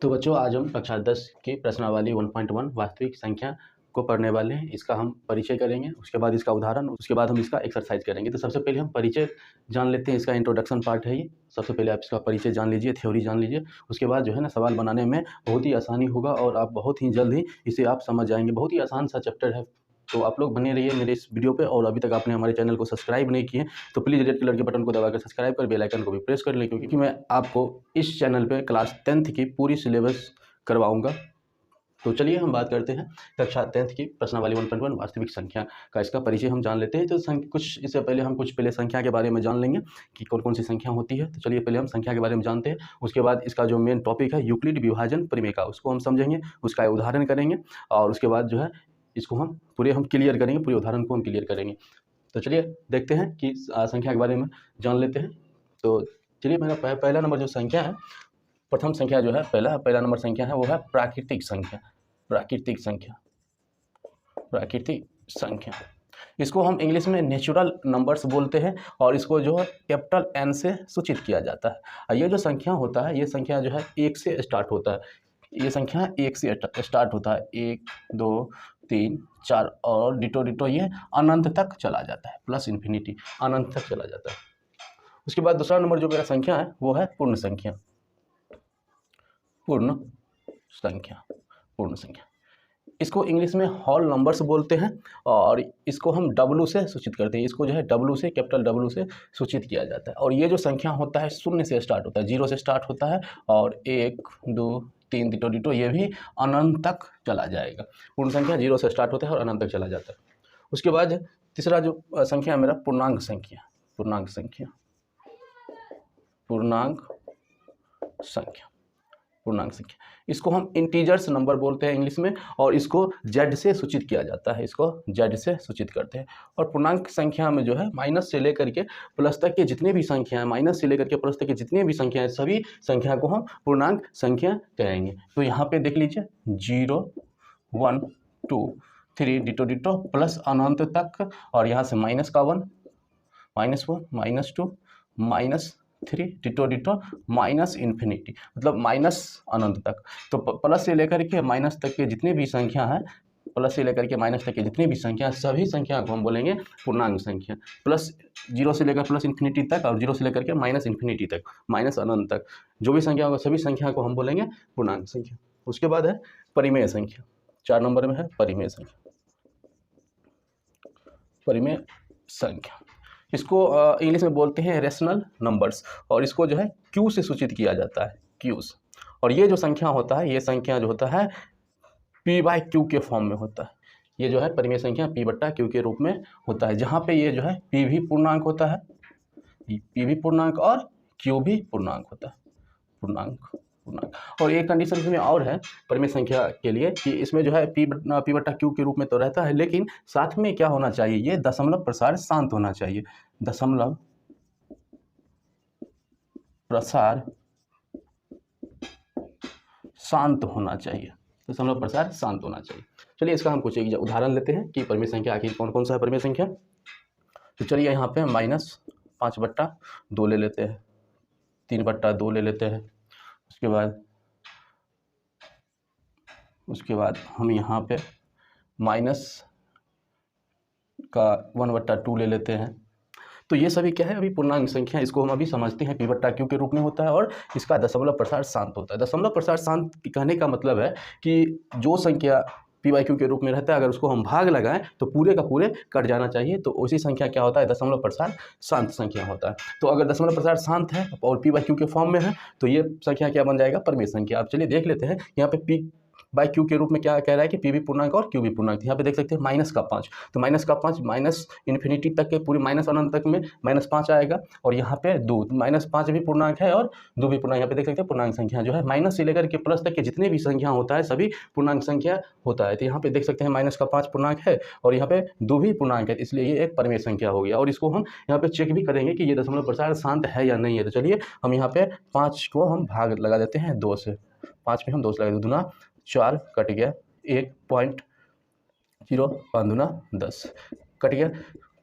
तो बच्चों आज हम कक्षा 10 की प्रश्नावली 1.1 वास्तविक संख्या को पढ़ने वाले हैं। इसका हम परिचय करेंगे, उसके बाद इसका उदाहरण, उसके बाद हम इसका एक्सरसाइज करेंगे। तो सबसे पहले हम परिचय जान लेते हैं, इसका इंट्रोडक्शन पार्ट है ये। सबसे पहले आप इसका परिचय जान लीजिए, थ्योरी जान लीजिए। उसके बाद जो है ना सवाल बनाने में बहुत ही आसानी होगा और आप बहुत ही जल्द ही इसे आप समझ जाएंगे। बहुत ही आसान सा चैप्टर है, तो आप लोग बने रहिए मेरे इस वीडियो पे। और अभी तक आपने हमारे चैनल को सब्सक्राइब नहीं किए तो प्लीज़ रेड कलर के बटन को दबाकर सब्सक्राइब कर बेल आइकन को भी प्रेस कर लें, क्योंकि मैं आपको इस चैनल पे क्लास 10th की पूरी सिलेबस करवाऊंगा। तो चलिए हम बात करते हैं कक्षा 10th की प्रश्नावली 1.1 वास्तविक संख्या का। इसका परिचय हम जान लेते हैं। तो कुछ इससे पहले हम कुछ पहले संख्या के बारे में जान लेंगे कि कौन कौन सी संख्या होती है। तो चलिए पहले हम संख्या के बारे में जानते हैं। उसके बाद इसका जो मेन टॉपिक है यूक्लिड विभाजन परिमेय का, उसको हम समझेंगे, उसका उदाहरण करेंगे और उसके बाद जो है इसको हम क्लियर करेंगे, पूरे उदाहरण को हम क्लियर करेंगे। तो चलिए देखते हैं कि संख्या के बारे में जान लेते हैं। तो चलिए मेरा पहला नंबर जो संख्या है, प्रथम संख्या जो है पहला नंबर संख्या है वो है प्राकृतिक संख्या। प्राकृतिक संख्या, प्राकृतिक संख्या, इसको हम इंग्लिश में नेचुरल नंबर्स बोलते हैं और इसको जो है कैपिटल N से सूचित किया जाता है। और ये जो संख्या होता है, ये संख्या जो है 1 से स्टार्ट होता है। ये संख्या 1 से स्टार्ट होता है, 1 2 3 4 और डिटो ये अनंत तक चला जाता है, प्लस इन्फिनिटी अनंत तक चला जाता है। उसके बाद दूसरा नंबर जो मेरा संख्या है वो है पूर्ण संख्या। पूर्ण संख्या, पूर्ण संख्या, इसको इंग्लिश में होल नंबर्स बोलते हैं और इसको हम W से सूचित करते हैं। इसको जो है W से, कैपिटल W से सूचित किया जाता है। और ये जो संख्या होता है शून्य से स्टार्ट होता है, 0 से स्टार्ट होता है और 1 2 3 डिटो ये भी अनंत तक चला जाएगा। पूर्ण संख्या 0 से स्टार्ट होता है और अनंत तक चला जाता है। उसके बाद तीसरा जो संख्या है मेरा पूर्णांक संख्या। पूर्णांक संख्या, पूर्णांक संख्या, पूर्णांक संख्या, इसको हम इंटीजर्स नंबर बोलते हैं इंग्लिश में और इसको Z से सूचित किया जाता है। इसको Z से सूचित करते हैं। और पूर्णांक संख्या में जो है माइनस से लेकर के प्लस तक के जितने भी संख्या हैं, माइनस से लेकर के प्लस तक के जितने भी संख्या हैं, सभी संख्या को हम पूर्णांक संख्या कहेंगे। तो यहाँ पे देख लीजिए 0 1 2 3 डिटो प्लस अनंत तक, और यहाँ से -1 -1 -2 -3 डिटो माइनस इन्फिनिटी, मतलब माइनस अनंत तक। तो प्लस से लेकर के माइनस तक के जितने भी संख्या है, प्लस से लेकर के माइनस तक के जितनी भी संख्या, सभी संख्या को हम बोलेंगे पूर्णांक संख्या। प्लस 0 से लेकर प्लस इन्फिनिटी तक और 0 से लेकर के माइनस इन्फिनिटी तक, माइनस अनंत तक जो भी संख्या होगा, सभी संख्या को हम बोलेंगे पूर्णांक संख्या। उसके बाद है परिमेय संख्या। 4 नंबर में है परिमेय संख्या। परिमेय संख्या, इसको इंग्लिश में बोलते हैं रेशनल नंबर्स और इसको जो है Q से सूचित किया जाता है, Q से। और ये जो संख्या होता है, ये संख्या जो होता है P/Q के फॉर्म में होता है। ये जो है परिमेय संख्या P/Q के रूप में होता है, जहाँ पे ये जो है P भी पूर्णांक होता है, P भी पूर्णांक और Q भी पूर्णांक होता है, पूर्णांक पूर्णांक। और एक कंडीशन इसमें और है परिमेय संख्या के लिए कि इसमें जो है P/Q के रूप में तो रहता है, लेकिन साथ में क्या होना चाहिए, ये दशमलव प्रसार शांत होना चाहिए। दशमलव प्रसार शांत होना चाहिए, दशमलव प्रसार शांत होना चाहिए। चलिए इसका हम कुछ एक उदाहरण लेते हैं कि परिमेय संख्या आखिर कौन कौन सा है परिमेय संख्या। तो चलिए यहाँ पे -5/2 ले लेते हैं, 3/2 ले लेते हैं। उसके बाद हम यहाँ पे माइनस का 1/2 ले लेते हैं। तो ये सभी क्या है, अभी पूर्णांक संख्या, इसको हम अभी समझते हैं P/Q के रूप में होता है और इसका दशमलव प्रसार शांत होता है। दशमलव प्रसार शांत कहने का मतलब है कि जो संख्या P/Q के रूप में रहता है, अगर उसको हम भाग लगाएं तो पूरे का पूरे कट जाना चाहिए, तो उसी संख्या क्या होता है, दशमलव प्रसार शांत संख्या होता है। तो अगर दशमलव प्रसार शांत है और P/Q के फॉर्म में है तो ये संख्या क्या बन जाएगा, परिमेय संख्या। आप चलिए देख लेते हैं यहाँ पे P/Q के रूप में क्या कह रहा है कि P भी पूर्णांक और Q भी पूर्णांक। यहाँ पे देख सकते हैं -5, तो -5 माइनस इन्फिनिटी तक के पूरी माइनस अनंत तक में -5 आएगा, और यहाँ पे 2, -5 भी पूर्णांक है और 2 भी पूर्णांक। यहाँ पे देख सकते हैं पूर्णांक संख्या जो है माइनस से लेकर के प्लस तक के जितने भी संख्या होता है सभी पूर्णांक संख्या होता है। तो यहाँ पे देख सकते हैं -5 पूर्णांक है और यहाँ पे 2 भी पूर्णांक है, इसलिए ये एक परिमेय संख्या हो गया। और इसको हम यहाँ पे चेक भी करेंगे कि ये दशमलव प्रसार शांत है या नहीं है। तो चलिए हम यहाँ पे 5 को हम भाग लगा देते हैं 2 से, 5 में हम 2 से लगा देते, 2 4 कट गया, 1.0 5 दूना 10 कट गया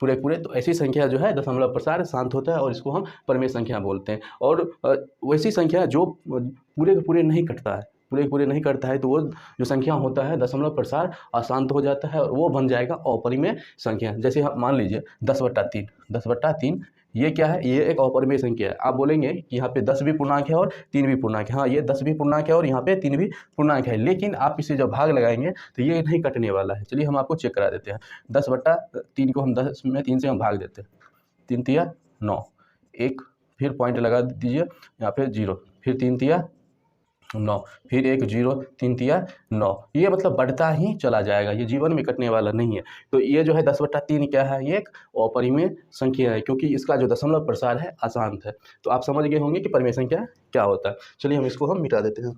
पूरे। तो ऐसी संख्या जो है दशमलव प्रसार शांत होता है और इसको हम परिमेय संख्या बोलते हैं। और वैसी संख्या जो पूरे के पूरे नहीं कटता है, पूरे पूरे नहीं करता है तो वो जो संख्या होता है दशमलव प्रसार अशांत हो जाता है और वो बन जाएगा अपरिमेय संख्या। जैसे हम मान लीजिए 10/3, 10/3 ये क्या है, ये एक अपरिमेय संख्या है। आप बोलेंगे कि यहाँ पे 10 भी पूर्णांक है और 3 भी पूर्णांक है। हाँ, ये 10 भी पूर्णांक है और यहाँ पे 3 भी पूर्णांक है, लेकिन आप इसे जब भाग लगाएंगे तो ये नहीं कटने वाला है। चलिए हम आपको चेक करा देते हैं। 10/3 को हम 10 में 3 से हम भाग देते हैं, 3 तिया 9, एक फिर पॉइंट लगा दीजिए यहाँ पे 0, फिर 3 तिया 9, फिर एक 0, 3 तिया 9। ये मतलब बढ़ता ही चला जाएगा, ये जीवन में कटने वाला नहीं है। तो ये जो है 10/3 क्या है, ये एक अपरिमेय संख्या है क्योंकि इसका जो दशमलव प्रसार है अशांत है। तो आप समझ गए होंगे कि परिमेय संख्या क्या होता है। चलिए हम इसको हम मिटा देते हैं।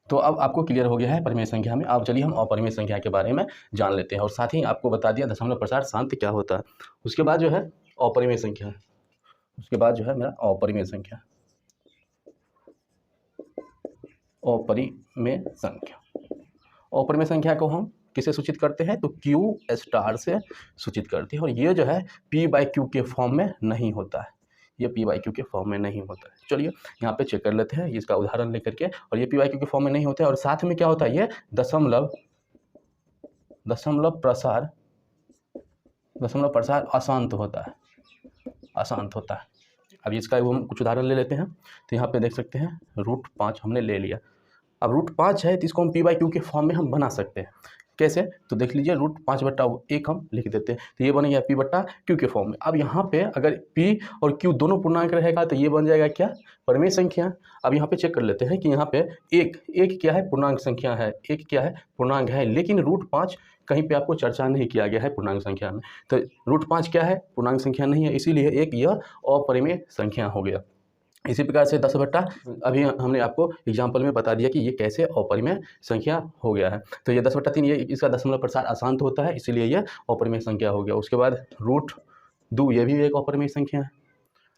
तो अब आपको क्लियर हो गया है परिमेय संख्या में। अब चलिए हम अपरिमेय संख्या के बारे में जान लेते हैं और साथ ही आपको बता दिया दशमलव प्रसार शांत क्या होता है। उसके बाद जो है अपरिमेय संख्या, उसके बाद जो है मेरा अपरिमेय संख्या, अपरिमेय संख्या। अपरिमेय संख्या को हम किसे सूचित करते हैं तो क्यू स्टार से सूचित करते हैं और ये जो है p/q के फॉर्म में नहीं होता है, ये p/q के फॉर्म में नहीं होता है। चलिए यहाँ पे चेक कर लेते हैं इसका उदाहरण लेकर के। और ये p/q के फॉर्म में नहीं होता है और साथ में क्या होता है, ये दशमलव प्रसार अशांत होता है, अशांत होता है। अब इसका हम कुछ उदाहरण ले लेते हैं। तो यहाँ पे देख सकते हैं √5 हमने ले लिया। अब √5 है तो इसको हम p/q के फॉर्म में हम बना सकते हैं। कैसे, तो देख लीजिए √5/1 हम लिख देते हैं तो ये बन गया p/q के फॉर्म में। अब यहाँ पे अगर p और q दोनों पूर्णांक रहेगा तो ये बन जाएगा क्या, परिमेय संख्या। अब यहाँ पे चेक कर लेते हैं कि यहाँ पे एक क्या है, पूर्णांक संख्या है, एक क्या है, पूर्णांक है, लेकिन √5 कहीं पे आपको चर्चा नहीं किया गया है पूर्णांक संख्या में। तो √5 क्या है, पूर्णांक संख्या नहीं है, इसीलिए एक यह अपरिमेय संख्या हो गया। इसी प्रकार से 10 बट्टा अभी हमने आपको एग्जाम्पल में बता दिया कि ये कैसे अपरिमेय संख्या हो गया है। तो ये 10/3 ये इसका दशमलव प्रसार अशांत होता है, इसीलिए ये अपरिमेय संख्या हो गया। उसके बाद √2 ये भी एक अपरिमेय संख्या है।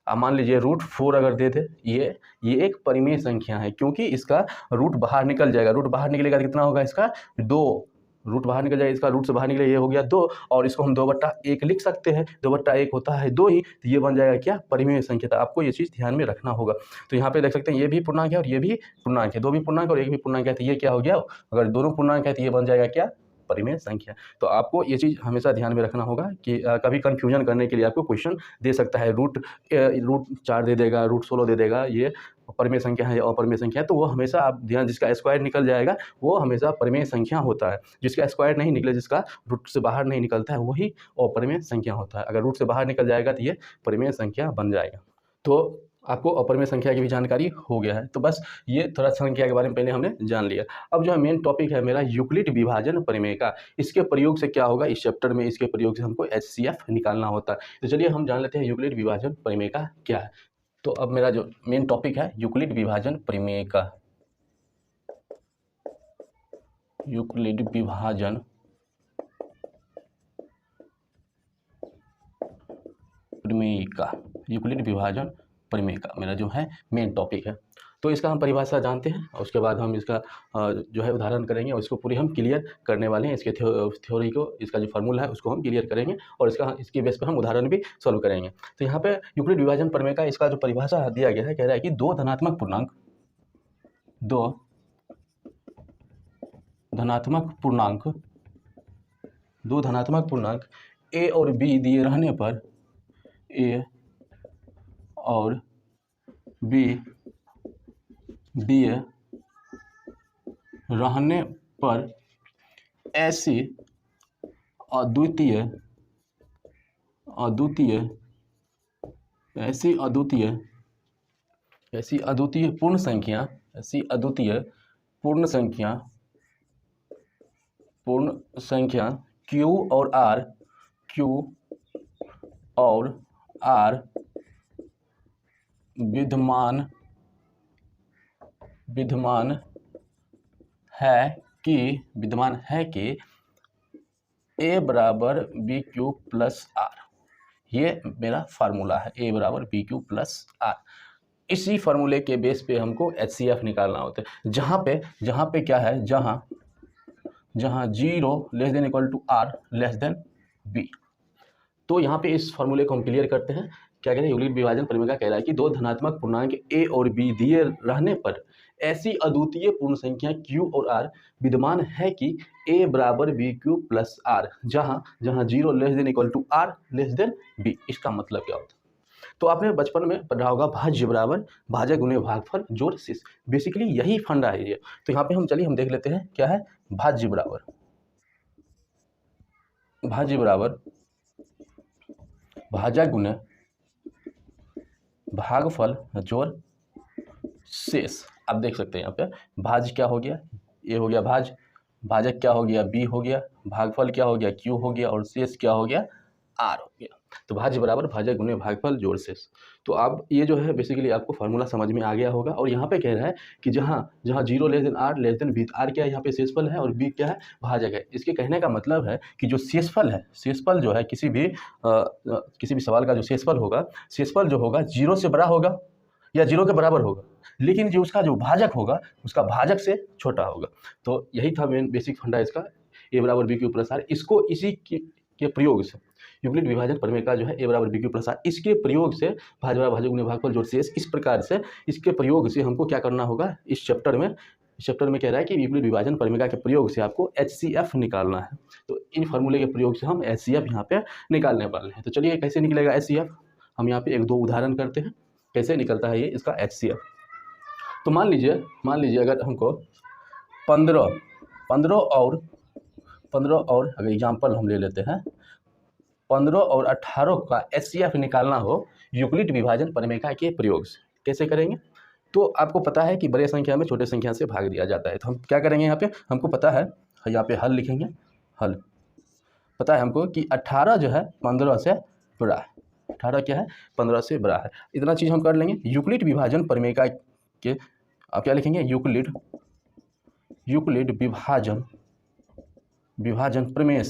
अब मान लीजिए √4 अगर दे दे, ये एक परिमेय संख्या है क्योंकि इसका रूट बाहर निकल जाएगा। रूट बाहर निकलेगा तो कितना होगा इसका, 2। रूट बाहर निकल जाएगा, इसका रूट से बाहर निकले, ये हो गया 2 और इसको हम 2/1 लिख सकते हैं। 2/1 होता है 2 ही, तो ये बन जाएगा क्या, परिमेय संख्या। तो आपको ये चीज़ ध्यान में रखना होगा। तो यहाँ पे देख सकते हैं ये भी पूर्णांक है और ये भी पूर्णांक है, 2 भी पूर्णांक और एक भी पूर्णांक है, तो ये क्या हो गया, अगर दोनों पूर्णांक है तो ये बन जाएगा क्या, परिमेय संख्या। तो आपको ये चीज़ हमेशा ध्यान में रखना होगा कि कभी कन्फ्यूजन करने के लिए आपको क्वेश्चन दे सकता है, √4 दे देगा, √16 दे देगा, ये परिमेय संख्या है या अपरिमेय संख्या है। तो वो हमेशा आप ध्यान, जिसका स्क्वायर निकल जाएगा वो हमेशा परिमेय संख्या होता है। जिसका स्क्वायर नहीं निकले, जिसका रूट से बाहर नहीं निकलता है, वही अपरिमेय संख्या होता है। अगर रूट से बाहर निकल जाएगा तो ये परिमेय संख्या बन जाएगा। तो आपको अपरिमेय संख्या की भी जानकारी हो गया है। तो बस ये थोड़ा संख्या के बारे में पहले हमने जान लिया। अब जो है मेन टॉपिक है मेरा यूक्लिड विभाजन परिमेय का। इसके प्रयोग से क्या होगा, इस चैप्टर में इसके प्रयोग से हमको HCF निकालना होता है। तो चलिए हम जान लेते हैं यूक्लिड विभाजन परिमेय का क्या है। तो अब मेरा जो मेन टॉपिक है यूक्लिड विभाजन परिमेय का, यूक्लिड विभाजन परिमेय का, यूक्लिड विभाजन परिमेय का मेरा जो है मेन टॉपिक है। तो इसका हम परिभाषा जानते हैं और उसके बाद हम इसका जो है उदाहरण करेंगे और इसको पूरी हम क्लियर करने वाले हैं। इसके थ्योरी को, इसका जो फार्मूला है उसको हम क्लियर करेंगे और इसकी बेस पर हम उदाहरण भी सॉल्व करेंगे। तो यहाँ पे यूक्लिड विभाजन परिमेय का इसका जो परिभाषा दिया गया है, कह रहा है कि दो धनात्मक पूर्णांक A और B दिए रहने पर, A और B दिए रहने पर ऐसी अद्वितीय पूर्ण संख्या Q और R विद्यमान है कि A बराबर BQ प्लस R। ये मेरा फार्मूला है, A बराबर BQ प्लस R। इसी फार्मूले के बेस पे हमको HCF निकालना होता है। जहाँ पे क्या है, जहाँ 0 less than equal to R less than B। तो यहाँ पे इस फार्मूले को हम क्लियर करते हैं क्या कह रहे हैं, यूक्लिड विभाजन परिमेय कह रहा है कि दो धनात्मक पूर्णांक a और b दिए रहने पर ऐसी अद्वितीय पूर्ण संख्या q और r विद्यमान है कि a बराबर बी क्यू प्लस आर, जहाँ जहाँ 0 less than equal to r less than b। इसका मतलब क्या होता है, तो आपने बचपन में पढ़ा होगा भाज्य बराबर भाजक गुणे भागफल जोड़ शेष, बेसिकली यही फंडा है ये। तो यहाँ पे हम चलिए हम देख लेते हैं क्या है, भाज्य बराबर भाजक गुणे भागफल जोड़ शेष। आप देख सकते हैं यहाँ पे भाज क्या हो गया, ये हो गया भाज, भाजक क्या हो गया, बी हो गया, भागफल क्या हो गया, क्यू हो गया, और शेष क्या हो गया, आर हो गया। तो भाज्य बराबर भाजक गुणे भागफल जोड़ शेष। तो आप ये जो है बेसिकली आपको फार्मूला समझ में आ गया होगा। और यहाँ पे कह रहा है कि जहाँ जहाँ 0 less than r less than b, r क्या है यहाँ पे शेषफल है और बी क्या है, भाजक है। इसके कहने का मतलब है कि जो शेषफल है, शेषफल जो है किसी भी सवाल का जो शेषफल होगा, शेषफल जो होगा 0 से बड़ा होगा या 0 के बराबर होगा, लेकिन जो उसका जो भाजक होगा उसका भाजक से छोटा होगा। तो यही था मेन बेसिक फंडा इसका, ए बराबर बी क्यू प्लस आर। इसको इसी के प्रयोग से यूक्लिड विभाजन प्रमेय का जो है ए बराबर बी क्यू प्लस आर, इसके प्रयोग से भाज बराबर भाजक गुणे भागफल जोड़ शेष, इस प्रकार से इसके प्रयोग से हमको क्या करना होगा इस चैप्टर में कह रहा है कि यूक्लिड विभाजन प्रमेय के प्रयोग से आपको HCF निकालना है। तो इन फार्मूले के प्रयोग से हम HCF यहाँ पे निकालने वाले हैं। तो चलिए कैसे निकलेगा HCF, हम यहाँ पे एक दो उदाहरण करते हैं कैसे निकलता है ये इसका HCF। तो मान लीजिए अगर हमको 15 और अगर एग्जाम्पल हम ले लेते हैं 15 और 18 का HCF निकालना हो यूक्लिड विभाजन प्रमेय के प्रयोग से, कैसे करेंगे। तो आपको पता है कि बड़े संख्या में छोटे संख्या से भाग दिया जाता है। तो हम क्या करेंगे, यहाँ पे हमको पता है, यहाँ पे हल लिखेंगे, हल पता है हमको कि 18 जो है 15 से बड़ा है, 18 क्या है 15 से बड़ा है। इतना चीज़ हम कर लेंगे। यूक्लिड विभाजन प्रमेय के आप क्या लिखेंगे, यूक्लिड विभाजन प्रमेय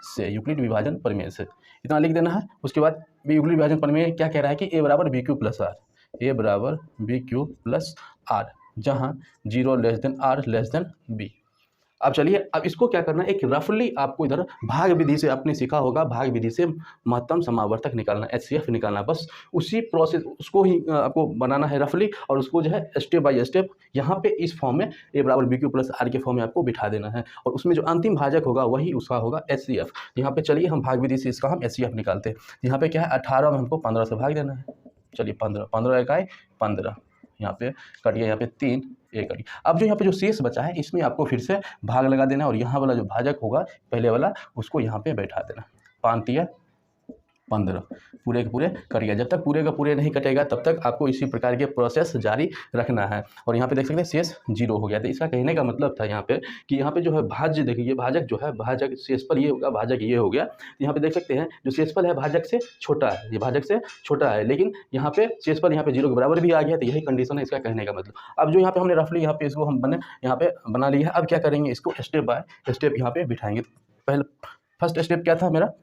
से यूक्लिड विभाजन प्रमेय से इतना लिख देना है। उसके बाद यूक्लिड विभाजन प्रमेय क्या कह रहा है कि ए बराबर b q plus r, a बराबर बी क्यू प्लस आर, जहाँ 0 less than r less than b. अब चलिए अब इसको क्या करना है, एक रफली आपको इधर भाग विधि से आपने सीखा होगा, भाग विधि से महत्तम समावर्तक निकालना, HCF निकालना, बस उसी प्रोसेस उसको ही आपको बनाना है रफली, और उसको जो है स्टेप बाय स्टेप यहाँ पे इस फॉर्म में ए बराबर बी क्यू प्लस आर के फॉर्म में आपको बिठा देना है, और उसमें जो अंतिम भाजक होगा वही उसका होगा HCF। यहाँ पे चलिए हम भाग विधि से इसका हम HCF निकालते हैं। यहाँ पे क्या है 18 में हमको 15 से भाग देना है। चलिए 15 इकाई 15, यहाँ पे कट गया, यहाँ पे 3 एक कट गया। अब जो यहाँ पे जो शेष बचा है इसमें आपको फिर से भाग लगा देना है, और यहाँ वाला जो भाजक होगा पहले वाला उसको यहाँ पे बैठा देना। 5 या 15 पूरे के पूरे कट गया। जब तक पूरे का पूरे नहीं कटेगा तब तक आपको इसी प्रकार के प्रोसेस जारी रखना है। और यहाँ पे देख सकते हैं शेष 0 हो गया। तो इसका कहने का मतलब था यहाँ पे कि यहाँ पे जो है भाज्य देखिए, भाजक जो है भाजक शेषफल ये होगा, भाजक ये हो गया। यहाँ पे देख सकते हैं जो शेषफल है भाजक से छोटा है, ये भाजक से छोटा है, लेकिन यहाँ पे शेषफल यहाँ पे 0 के बराबर भी आ गया। तो यही कंडीशन है इसका कहने का मतलब। अब जो यहाँ पे हमने रफली यहाँ पे इसको हम यहाँ पे बना लिया है। अब क्या करेंगे, इसको स्टेप बाय स्टेप यहाँ पे बिठाएंगे। पहले फर्स्ट स्टेप क्या था मेरा,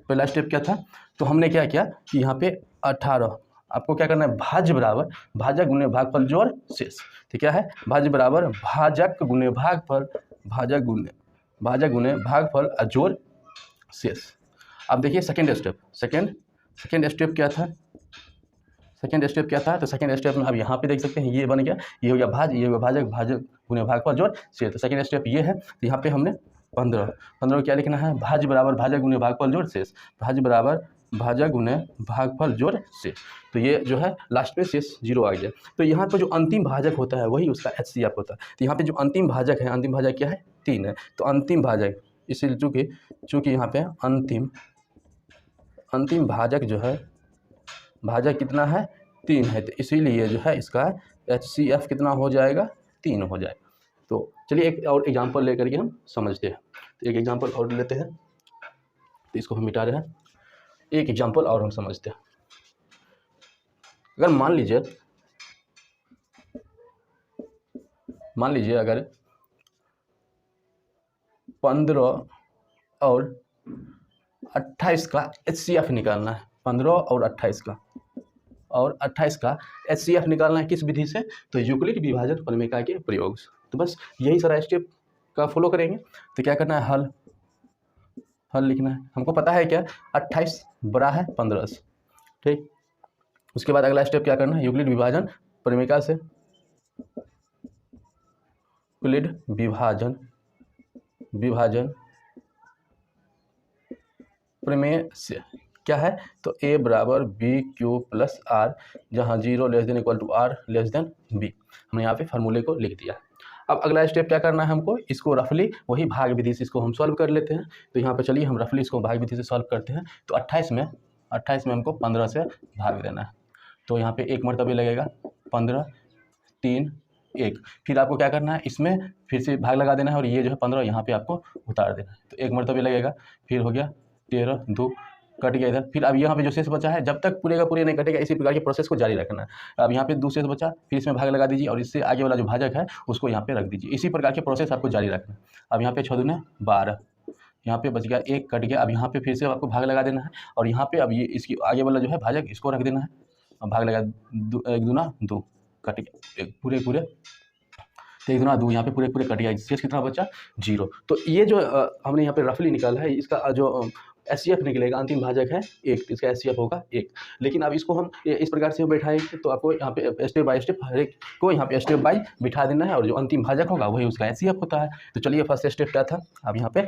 पहला स्टेप क्या था, तो हमने क्या किया कि यहाँ पे 18 आपको क्या करना है, भाज्य बराबर भाजक गुणे भागफल जोड़ शेष। तो क्या है, भाज्य बराबर भाजक गुणे भागफल, भाजक गुणे भागफल जोड़ शेष। अब देखिए सेकेंड स्टेप क्या था, तो सेकेंड स्टेप में अब यहाँ पे देख सकते हैं ये बन गया, ये हो गया भाज्य, ये हो गया भाजक गुणे भागफल जोड़ शेष। तो सेकेंड स्टेप ये है। तो यहाँ पे हमने 15 को क्या लिखना है, भाज्य बराबर भाजक गुणे भागफल जोड़ शेष, भाज्य बराबर भाजक गुणे भागफल जोड़ शेष। तो ये जो है लास्ट में शेष 0 आ गया। तो यहाँ पर जो अंतिम भाजक होता है वही उसका HCF होता है। तो यहाँ पे जो अंतिम भाजक है, अंतिम भाजक क्या है 3 है। तो अंतिम भाजक इसलिए चूँकि यहाँ पे अंतिम भाजक जो है, भाजक कितना है 3 है, तो इसीलिए जो है इसका HCF कितना हो जाएगा 3 हो जाएगा। तो चलिए एक और एग्जांपल लेकर के हम समझते हैं। तो एक एग्जांपल और लेते हैं, तो इसको हम मिटा रहे हैं। एक एग्जांपल और हम समझते हैं। अगर मान लीजिए अगर 15 और 28 का HCF निकालना है, 15 और 28 का HCF निकालना है किस विधि से, तो यूक्लिड विभाजन प्रमेय के प्रयोग से। तो बस यही सारा स्टेप का फॉलो करेंगे। तो क्या करना है, हल हल लिखना है। हमको पता है क्या, 28 बड़ा है 15 से, ठीक। उसके बाद अगला स्टेप क्या करना है, यूक्लिड विभाजन प्रमेय से, यूक्लिड विभाजन प्रमेय से क्या है, तो a बराबर बी क्यू प्लस आर, जहाँ 0 less than equal to r less than b. हमने यहाँ पे फार्मूले को लिख दिया। अब अगला स्टेप क्या करना है हमको, इसको रफली वही भाग विधि से इसको हम सॉल्व कर लेते हैं। तो यहाँ पे चलिए हम रफली इसको भाग विधि से सॉल्व करते हैं। तो 28 में हमको 15 से भाग देना है। तो यहाँ पे एक मरतबे लगेगा 15, 3, 1। फिर आपको क्या करना है, इसमें फिर से भाग लगा देना है और ये जो है 15 यहाँ पे आपको उतार देना है। तो एक मरतबे लगेगा, फिर हो गया 13, 2 कट गया इधर। फिर अब यहाँ पे जो शेष बचा है, जब तक पूरे का पूरे नहीं कटेगा, इसी प्रकार के प्रोसेस को जारी रखना है। अब यहाँ पे 2 शेष बचा, फिर इसमें भाग लगा दीजिए और इससे आगे वाला जो भाजक है उसको यहाँ पे रख दीजिए। इसी प्रकार के प्रोसेस आपको जारी रखना है। अब यहाँ पे 6 दूने 12, यहाँ पे बच गया 1 कट गया। अब यहाँ पे फिर से आपको भाग लगा देना है और यहाँ पे अब ये इसकी आगे वाला जो है भाजक इसको रख देना है। अब भाग लगा 1 दूना 2 कट गया पूरे तो 1 दूना 2, यहाँ पे पूरे कट गया। शेष कितना बचा, 0। तो ये जो हमने यहाँ पे रफली निकाला है, इसका जो एचसीएफ निकलेगा, अंतिम भाजक है 1, इसका एचसीएफ होगा 1। लेकिन अब इसको हम इस प्रकार से बैठाएंगे, तो आपको यहाँ पे स्टेप बाय स्टेप हर एक को यहाँ पे स्टेप बाय बिठा देना है और जो अंतिम भाजक होगा वही उसका एचसीएफ होता है। तो चलिए फर्स्ट स्टेप क्या था, अब यहाँ पे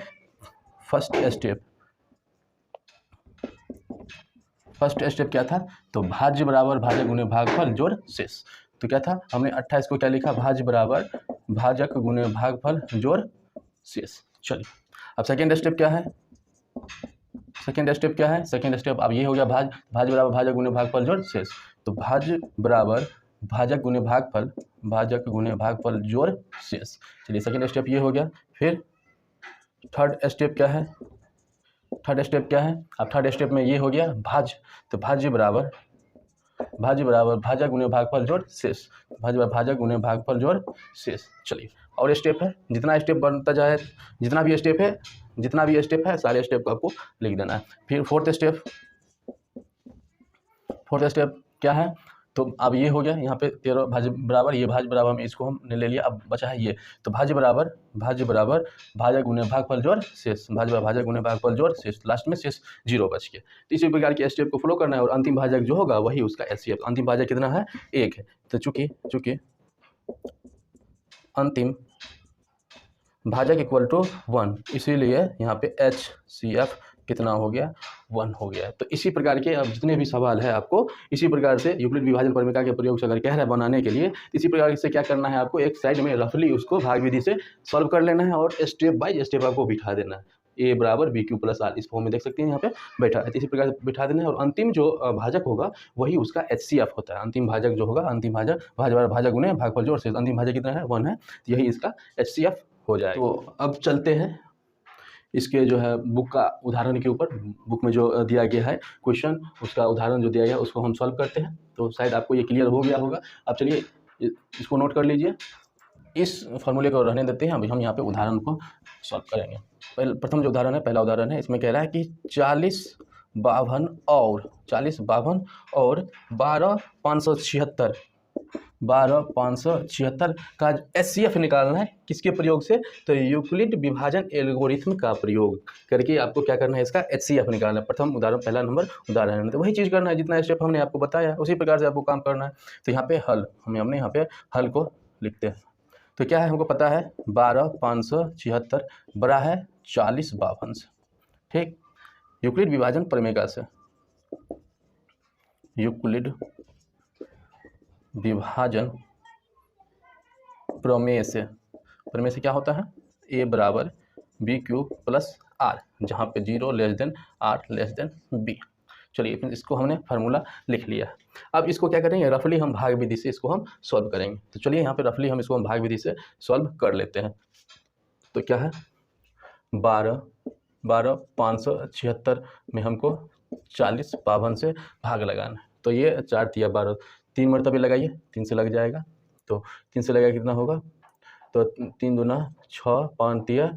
फर्स्ट स्टेप क्या था, तो भाज्य बराबर भाजक गुने भागफल जोड़ शेष। तो क्या था, हमने 28 को क्या लिखा, भाज्य बराबर भाजक गुने भागफल जोड़ शेष। चलिए अब सेकेंड स्टेप क्या है, सेकेंड स्टेप अब ये हो गया भाज्य बराबर भाजक गुने भागफल जोड़ शेष। तो भाज्य बराबर भाजक गुने भागफल जोड़ शेष। चलिए सेकेंड स्टेप ये हो गया। फिर थर्ड स्टेप क्या है, अब थर्ड स्टेप में ये हो गया भाज्य, तो भाज्य बराबर भाजक गुने भागफल जोड़ शेष, भाजक गुने भागफल जोड़ शेष। चलिए और स्टेप है, जितना स्टेप बनता जाए, जितना भी स्टेप है सारे स्टेप को आपको लिख देना है। फिर फोर्थ स्टेप क्या है, तो अब ये हो गया, यहाँ पे 13 भाज्य बराबर, ये भाज्य बराबर हम इसको हमने ले लिया। अब बचा है ये, तो भाज्य बराबर भाजक गुने भागफल जोड़ शेष, भाजक गुने भागफल जोड़ शेष, लास्ट में शेष 0 बच गया। तो इसी प्रकार के स्टेप को फॉलो करना है और अंतिम भाजक जो होगा वही उसका एचसीएफ। अंतिम भाजक कितना है, 1 है। तो चूंकि अंतिम भाजक इक्वल टू 1, इसीलिए यहाँ पे एचसीएफ कितना हो गया, 1 हो गया। तो इसी प्रकार के अब जितने भी सवाल है आपको इसी प्रकार से यूक्लिड विभाजन प्रमेय के प्रयोग से अगर कह रहा है बनाने के लिए, इसी प्रकार से क्या करना है, आपको एक साइड में रफली उसको भाग विधि से सॉल्व कर लेना है और स्टेप बाय स्टेप आपको बिठा देना है। ए बराबर बी क्यू प्लस आर, इस फॉर्म में देख सकते हैं यहाँ पे बैठा है। इसी प्रकार से बिठा देना है और अंतिम जो भाजक होगा वही उसका एचसीएफ होता है। अंतिम भाजक जो होगा, अंतिम भाजक गुने भागफल जोड़ शेष, अंतिम भाजक कितना है, 1 है, तो यही इसका एचसीएफ हो जाएगा। तो अब चलते हैं इसके जो है बुक का उदाहरण के ऊपर। बुक में जो दिया गया है क्वेश्चन, उसका उदाहरण जो दिया गया है उसको हम सॉल्व करते हैं। तो शायद आपको ये क्लियर हो गया होगा। अब चलिए इसको नोट कर लीजिए, इस फॉर्मूले को रहने देते हैं। अभी हम यहाँ पे उदाहरण को सॉल्व करेंगे। प्रथम जो उदाहरण है, पहला उदाहरण है, इसमें कह रहा है कि 40 52 और 12,576 का एचसीएफ निकालना है। किसके प्रयोग से, तो यूक्लिड विभाजन एल्गोरिथम का प्रयोग करके आपको क्या करना है, इसका एचसीएफ निकालना है। प्रथम उदाहरण, पहला नंबर उदाहरण है, तो वही चीज़ करना है, जितना स्टेप हमने आपको बताया उसी प्रकार से आपको काम करना है। तो यहाँ पे हल हमने यहाँ पे हल को लिखते हैं। तो क्या है, हमको पता है 12,576 बड़ा है 40,52 से, ठीक। यूक्लिड विभाजन प्रमेय से, यूक्लिड विभाजन प्रमेय से क्या होता है, ए बराबर बी क्यू प्लस आर, जहाँ पे 0 less than r less than b. चलिए इसको हमने फार्मूला लिख लिया। अब इसको क्या करेंगे, रफली हम भाग विधि से इसको हम सॉल्व करेंगे। तो चलिए यहाँ पे रफली हम इसको हम भाग विधि से सॉल्व कर लेते हैं। तो क्या है, 12,576 में हमको 40,52 से भाग लगाना है। तो ये 4 तिया 12, 3 मरतबे लगाइए, 3 से लग जाएगा। तो 3 से लगा कितना होगा, तो 3 दूना 6, 5 तिया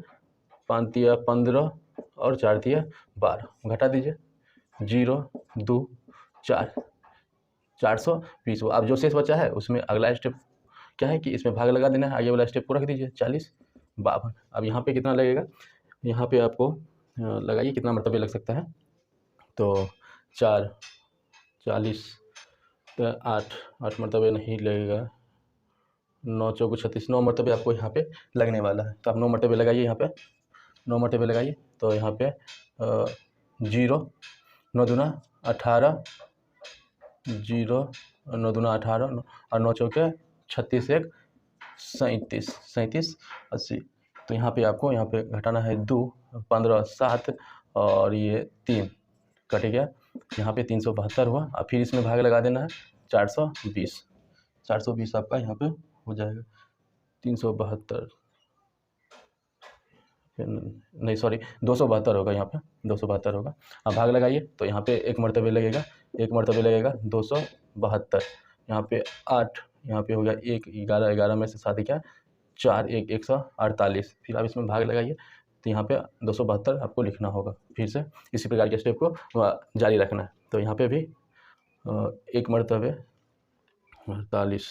15 और 4 तिया 12, घटा दीजिए, 0 2 4, 420। अब जो शेष बचा है उसमें अगला स्टेप क्या है कि इसमें भाग लगा देना है, आगे वाला स्टेप को रख दीजिए 40 52। अब यहाँ पे कितना लगेगा, यहाँ पे आपको लगाइए कितना मरतबे लग सकता है। तो 4 40, तो 8 मरतबे नहीं लगेगा, 9 चौको 36, 9 मरतबे आपको यहाँ पे लगने वाला है। तो आप 9 मरतबे लगाइए, यहाँ पे 9 मरतबे लगाइए। तो यहाँ पे 0 9 दूना 18, 0 9 दूना 18 और 9 चौके 36, 1 37, 37 80। तो यहाँ पे आपको यहाँ पे घटाना है 2 15 7 और ये 3 कट गया। यहाँ पे 372 हुआ। और फिर इसमें भाग लगा देना है 420, 420 आपका यहाँ पे हो जाएगा। 372 नहीं सॉरी 272 होगा, यहाँ पे 272 होगा। अब भाग लगाइए तो यहाँ पे 1 मरतबे लगेगा, 1 मरतबे लगेगा 272। यहाँ पे 8, यहाँ पे हो गया 1 11 11 में से 7 क्या 4 1 148। फिर आप इसमें भाग लगाइए तो यहाँ पे 272 आपको लिखना होगा। फिर से इसी प्रकार के स्टेप को जारी रखना है। तो यहाँ पे भी 1 मरतबे 48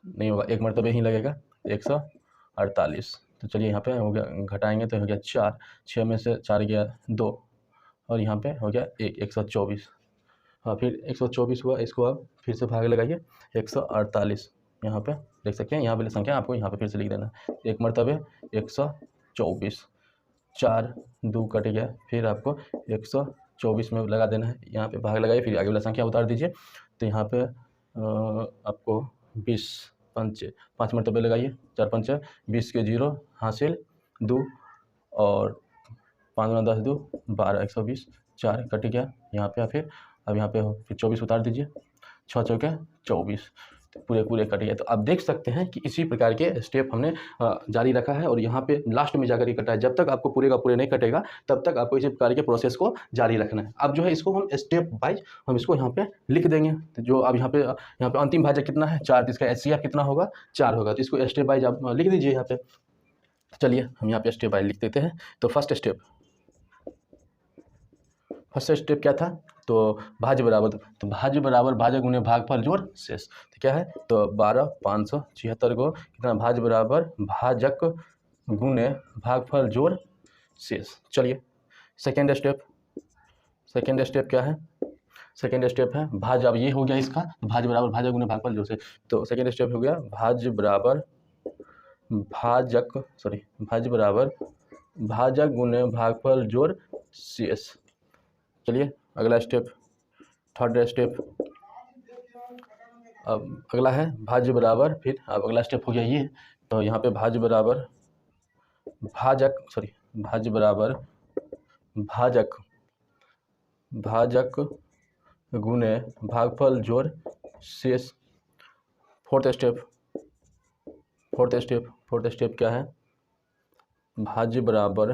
नहीं होगा, 1 मरतबे ही लगेगा 148। तो चलिए यहाँ पे हो गया, घटाएंगे तो हो गया 4, 6 में से 4 गया 2 और यहाँ पे हो गया 124। हाँ फिर 124 हुआ। इसको आप फिर से भाग लगाइए 148। यहाँ पे देख सकते हैं, यहाँ पे संख्या आपको यहाँ पे फिर से लिख देना है। 1 मरतबे 124, 4 2 कट गया। फिर आपको 124 में लगा देना है, यहाँ पे भाग लगाइए, फिर आगे वाला संख्या उतार दीजिए। तो यहाँ पे आपको 20 पंचे 5 मरतबे लगाइए, 4 पंचे 20 के 0 हासिल 2 और 5 10 2 12 120, 4 कट गया। यहाँ पे फिर अब यहाँ पे फिर 24 उतार दीजिए, 6 चौके 24, तो पूरे कट गया। तो आप देख सकते हैं कि इसी प्रकार के स्टेप हमने जारी रखा है और यहाँ पे लास्ट में जाकर ही कटा है। जब तक आपको पूरे का पूरे नहीं कटेगा तब तक आपको इसी प्रकार के प्रोसेस को जारी रखना है। अब जो है इसको हम स्टेप वाइज हम इसको यहाँ पे लिख देंगे। तो जो अब यहाँ पे अंतिम भाजक कितना है 4, तो इसका HCF कितना होगा 4 होगा। तो इसको स्टेप वाइज आप लिख दीजिए यहाँ पे। चलिए हम यहाँ पे स्टेप वाइज लिख देते हैं। तो फर्स्ट स्टेप क्या था, तो भाज्य बराबर, तो भाज्य बराबर भाजक गुने भागफल जोड़ शेष। तो क्या है, तो 12 576 को कितना भाज्य बराबर भाजक गुने भागफल जोड़ शेष। चलिए सेकेंड स्टेप क्या है, सेकेंड स्टेप है भाज्य। अब ये हो गया इसका भाज्य बराबर भाजक गुने भागफल जोड़ शेष। तो सेकेंड स्टेप हो गया भाज्य बराबर भाज्य बराबर भाजक गुने भागफल जोड़ शेष। चलिए अगला स्टेप, थर्ड स्टेप। अब अगला है भाज्य बराबर, फिर अब अगला स्टेप हो गया ये। तो यहाँ पे भाज्य बराबर भाज्य बराबर भाजक गुने भागफल जोड़ शेष। फोर्थ स्टेप क्या है, भाज्य बराबर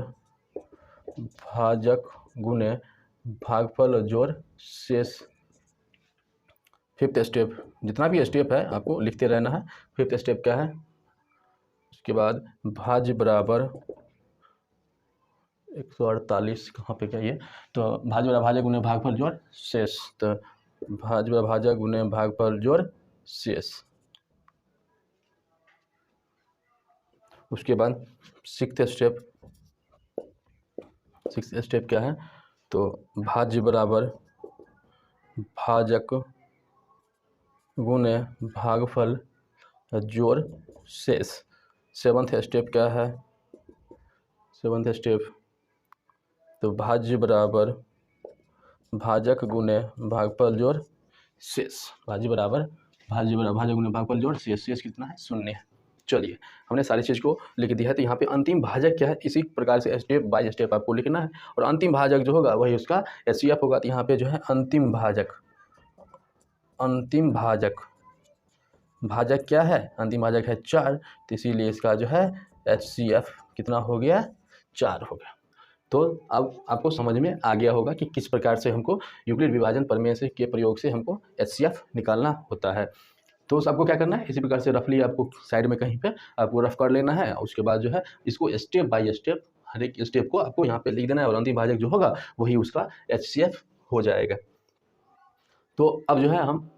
भाजक गुने भागफल जोड़ शेष। फिफ्थ स्टेप, जितना भी स्टेप है आपको लिखते रहना है। फिफ्थ स्टेप क्या है, उसके बाद भाज्य बराबर 148 कहाँ पे क्या ये, तो भाज्य बराबर भाजक गुने भागफल जोड़ शेष। तो भाज्य बराबर भाजक गुने भागफल जोड़ शेष। उसके बाद सिक्स्थ स्टेप क्या है, तो भाज्य बराबर भाजक गुने भागफल जोड़ शेष। सेवन्थ स्टेप क्या है, सेवन्थ स्टेप तो भाज्य बराबर भाजक गुने भागफल जोड़ शेष। भाज्य बराबर भाजक गुने भागफल जोड़ शेष। शेष कितना है 0 है। चलिए हमने सारी चीज़ को लिख दिया है। तो यहाँ पे अंतिम भाजक क्या है, इसी प्रकार से स्टेप बाय स्टेप आपको लिखना है। और अंतिम भाजक जो होगा वही उसका HCF होगा। तो यहाँ पे जो है अंतिम भाजक क्या है, अंतिम भाजक है 4। तो इसीलिए इसका जो है HCF कितना हो गया 4 हो गया। तो अब आपको समझ में आ गया होगा कि किस प्रकार से हमको यूक्लिड विभाजन प्रमेय से के प्रयोग से हमको HCF निकालना होता है। तो आपको क्या करना है, इसी प्रकार से रफली आपको साइड में कहीं पे आपको रफ कर लेना है। उसके बाद जो है इसको स्टेप बाय स्टेप हर एक स्टेप को आपको यहाँ पे लिख देना है और अंतिम भाजक जो होगा वही उसका HCF हो जाएगा। तो अब जो है हम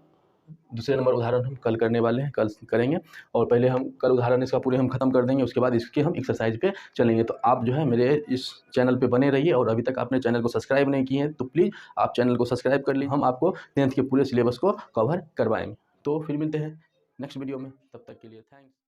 दूसरे नंबर उदाहरण हम कल करने वाले हैं, कल करेंगे। और पहले हम कल उदाहरण इसका पूरे हम ख़त्म कर देंगे, उसके बाद इसके हम एक्सरसाइज पे चलेंगे। तो आप जो है मेरे इस चैनल पे बने रहिए, और अभी तक आपने चैनल को सब्सक्राइब नहीं किए हैं तो प्लीज़ आप चैनल को सब्सक्राइब कर लीजिए। हम आपको 10th के पूरे सिलेबस को कवर करवाएंगे। तो फिर मिलते हैं नेक्स्ट वीडियो में, तब तक के लिए थैंक्स।